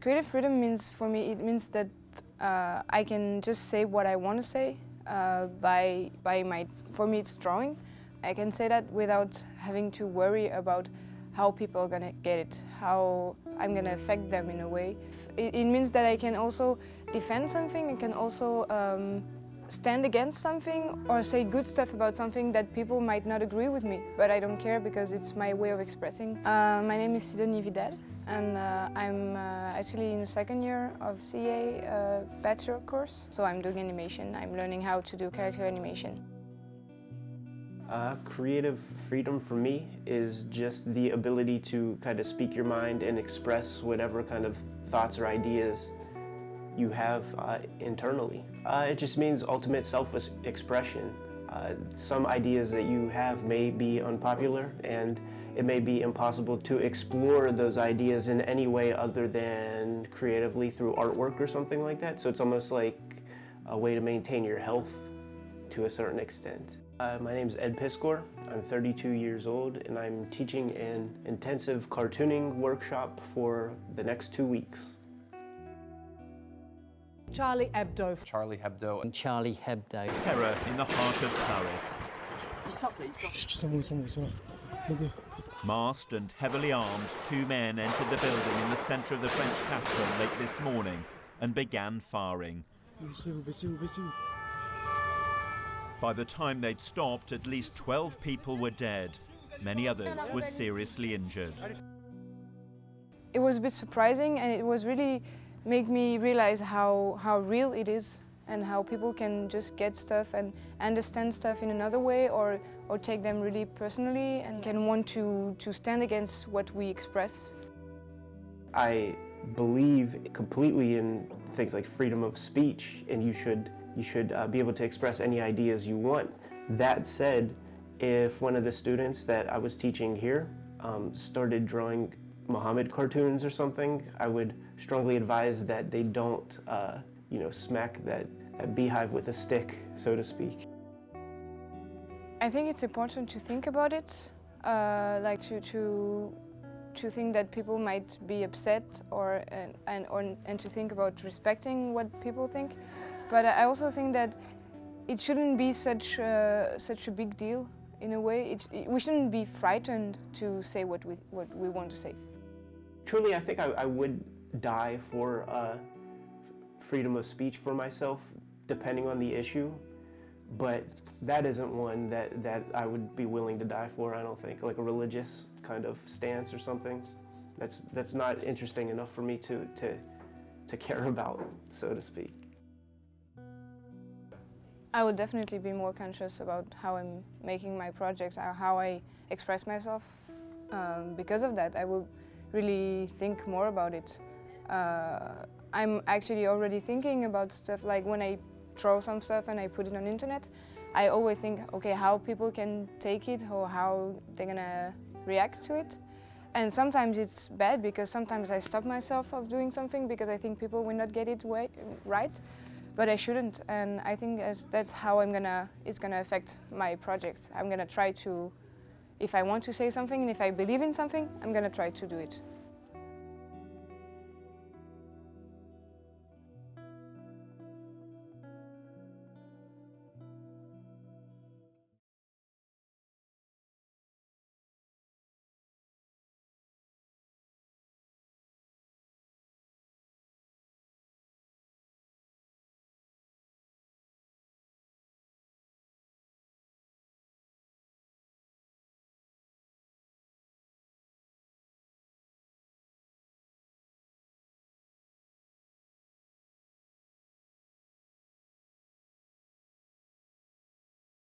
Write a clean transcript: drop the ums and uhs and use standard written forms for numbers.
Creative freedom means, for me, it means that I can just say what I want to say for me it's drawing. I can say that without having to worry about how people are gonna get it, how I'm gonna affect them in a way. It means that I can also defend something, I can also stand against something or say good stuff about something that people might not agree with me, but I don't care because it's my way of expressing. My name is Sidonie Vidal and I'm actually in the second year of CA bachelor course. So I'm doing animation, I'm learning how to do character animation. Creative freedom for me is just the ability to kind of speak your mind and express whatever kind of thoughts or ideas you have internally. It just means ultimate self-expression. Some ideas that you have may be unpopular and it may be impossible to explore those ideas in any way other than creatively through artwork or something like that. So it's almost like a way to maintain your health to a certain extent. My name is Ed Piskor. I'm 32 years old and I'm teaching an intensive cartooning workshop for the next 2 weeks. Charlie Hebdo. Charlie Hebdo. And Charlie Hebdo. Terror in the heart of Paris. Masked and heavily armed, 2 men entered the building in the centre of the French capital late this morning and began firing. By the time they'd stopped, at least 12 people were dead. Many others were seriously injured. It was a bit surprising and it was really make me realize how real it is and how people can just get stuff and understand stuff in another way or take them really personally and can want to stand against what we express. I believe completely in things like freedom of speech, and you should be able to express any ideas you want. That said, if one of the students that I was teaching here started drawing Muhammad cartoons or something, I would strongly advise that they don't, smack that beehive with a stick, so to speak. I think it's important to think about it, like to think that people might be upset and to think about respecting what people think. But I also think that it shouldn't be such a big deal in a way. We shouldn't be frightened to say what we want to say. Truly, I think I would die for freedom of speech for myself, depending on the issue. But that isn't one that I would be willing to die for, I don't think. Like a religious kind of stance or something. That's not interesting enough for me to care about, so to speak. I would definitely be more conscious about how I'm making my projects, how I express myself. Because of that, I will really think more about it. I'm actually already thinking about stuff like when I draw some stuff and I put it on the internet, I always think, okay, how people can take it or how they're gonna react to it. And sometimes it's bad because sometimes I stop myself of doing something because I think people will not get it right, but I shouldn't. And I think that's how it's gonna affect my projects. I'm gonna try to, if I want to say something and if I believe in something, I'm gonna try to do it.